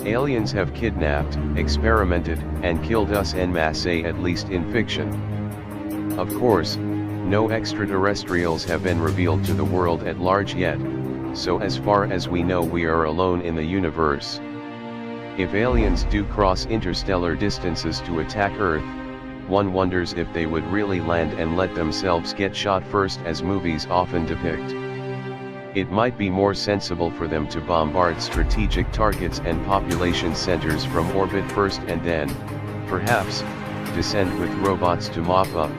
Aliens have kidnapped, experimented, and killed us en masse, at least in fiction. Of course, no extraterrestrials have been revealed to the world at large yet, so as far as we know we are alone in the universe. If aliens do cross interstellar distances to attack Earth, one wonders if they would really land and let themselves get shot first, as movies often depict. It might be more sensible for them to bombard strategic targets and population centers from orbit first and then, perhaps, descend with robots to mop up.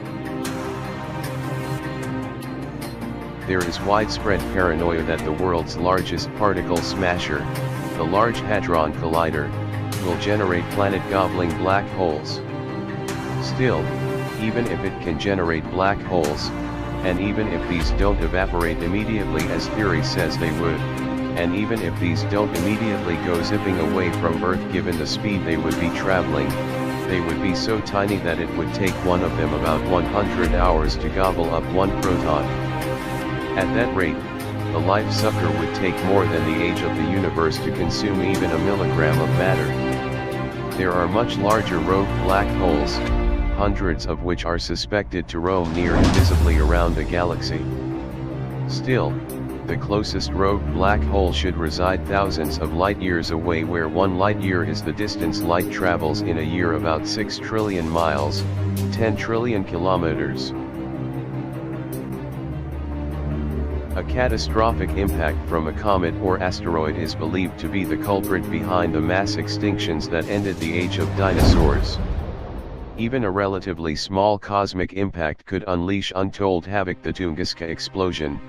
There is widespread paranoia that the world's largest particle smasher, the Large Hadron Collider, will generate planet-gobbling black holes. Still, even if it can generate black holes, and even if these don't evaporate immediately as theory says they would, and even if these don't immediately go zipping away from Earth given the speed they would be traveling, they would be so tiny that it would take one of them about 100 hours to gobble up one proton. At that rate, the life sucker would take more than the age of the universe to consume even a milligram of matter. There are much larger rogue black holes, hundreds of which are suspected to roam near and visibly around the galaxy. Still, the closest rogue black hole should reside thousands of light years away, where 1 light year is the distance light travels in a year, about 6 trillion miles, 10 trillion kilometers. A catastrophic impact from a comet or asteroid is believed to be the culprit behind the mass extinctions that ended the age of dinosaurs. Even a relatively small cosmic impact could unleash untold havoc. The Tunguska explosion,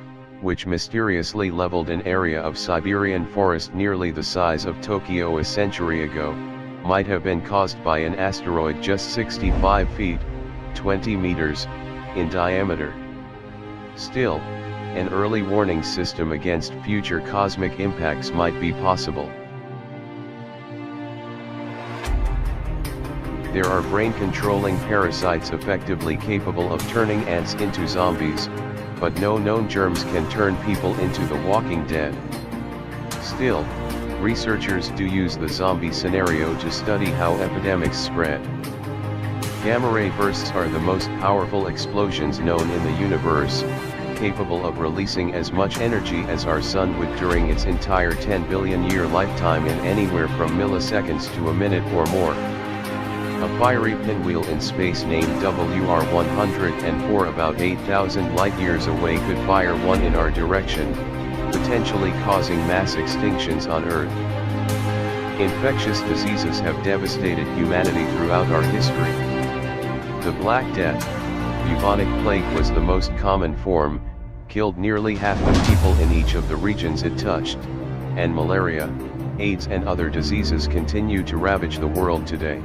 which mysteriously leveled an area of Siberian forest nearly the size of Tokyo a century ago, might have been caused by an asteroid just 65 feet, 20 meters, in diameter. Still, an early warning system against future cosmic impacts might be possible. There are brain-controlling parasites effectively capable of turning ants into zombies, but no known germs can turn people into the Walking Dead. Still, researchers do use the zombie scenario to study how epidemics spread. Gamma-ray bursts are the most powerful explosions known in the universe, capable of releasing as much energy as our sun would during its entire 10 billion year lifetime in anywhere from milliseconds to a minute or more. A fiery pinwheel in space named WR-104 about 8,000 light-years away could fire one in our direction, potentially causing mass extinctions on Earth. Infectious diseases have devastated humanity throughout our history. The Black Death, bubonic plague, was the most common form, killed nearly half the people in each of the regions it touched, and malaria, AIDS and other diseases continue to ravage the world today.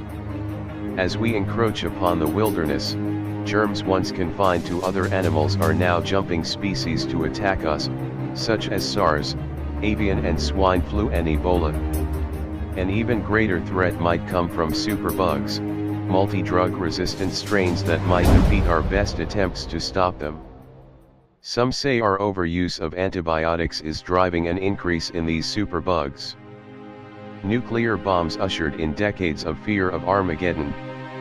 As we encroach upon the wilderness, germs once confined to other animals are now jumping species to attack us, such as SARS, avian and swine flu and Ebola. An even greater threat might come from superbugs, multi-drug resistant strains that might defeat our best attempts to stop them. Some say our overuse of antibiotics is driving an increase in these superbugs. Nuclear bombs ushered in decades of fear of Armageddon,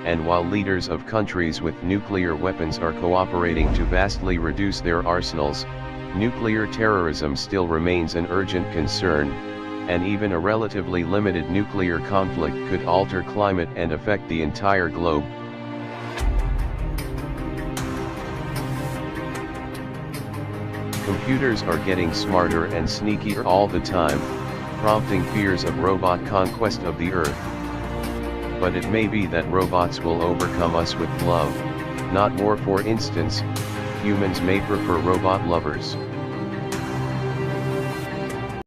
and while leaders of countries with nuclear weapons are cooperating to vastly reduce their arsenals, nuclear terrorism still remains an urgent concern, and even a relatively limited nuclear conflict could alter climate and affect the entire globe. Computers are getting smarter and sneakier all the time, prompting fears of robot conquest of the Earth. But it may be that robots will overcome us with love, not war. For instance, humans may prefer robot lovers.